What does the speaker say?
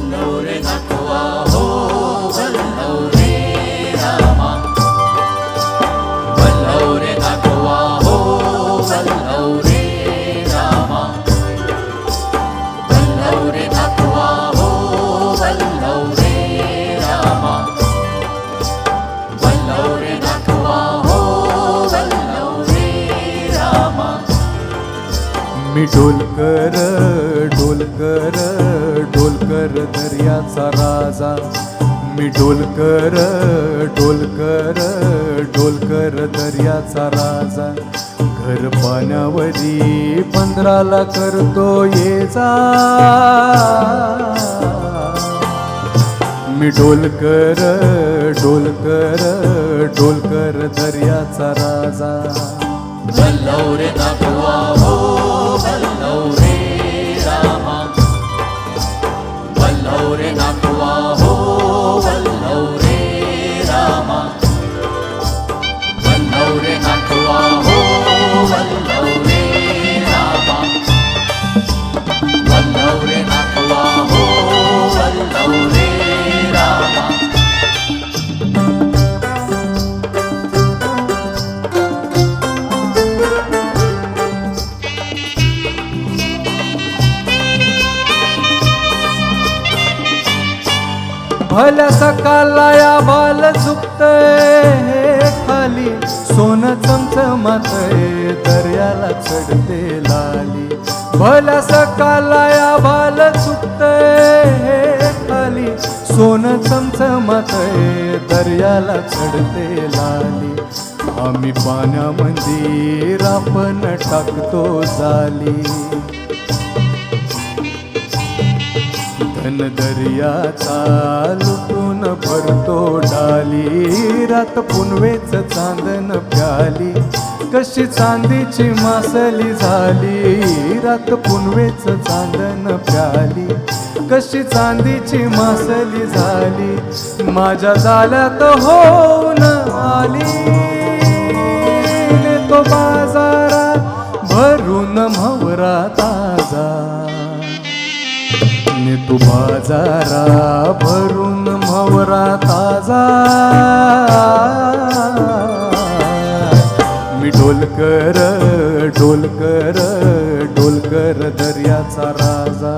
वल्लव रे नाथवा हो वल्लव रे रामा, वल्लव रे नाथवा हो वल्लव रे रामा, वल्लव रे नाथवा हो वल्लव रे रामा, वल्लव रे नाथवा हो वल्लव रे रामा। मी ढोलकर ढोलकर ढोलकर दर्याचा राजा, मी ढोलकर ढोलकर ढोलकर दर्याचा राजा, घर पाण्यावरी 15ला करतो ये जा। मी ढोलकर ढोलकर ढोलकर दर्याचा राजा, वल्लव रे नाथवा हो वल्लव रे रामा, वल्लव रे नाथवा हो वल्लव रे रामा, वल्लव रे नाथवा हो वल्लव रे रामा, वल्लव रे नाथवा हो वल्लव रे रामा। भल्या सकाळला या बाल झुकतय खाली, सोनं चमचमतय दर्याला चढते लाली। भल्या सकाळला या बाल झुकतय खाली, सोनं चमचमतय दर्याला चढते लाली। आम्ही पाण्यामध्ये रापण टाकतो जाली, धन दर्याचा लुटून भरतो डाली। रात पुनवेच चांदन प्याली, कशी चांदीची मासली झाली। रात पुनवेच चांदन प्याली, कशी चांदीची मासली झाली। माझ्या जाळ्यात होऊन आली, तो बाजारा भरून म्हावरा ताजा, ने तू बाजारा भरून म्हावरा ताजा। मी ढोलकर ढोलकर ढोलकर दर्याचा राजा,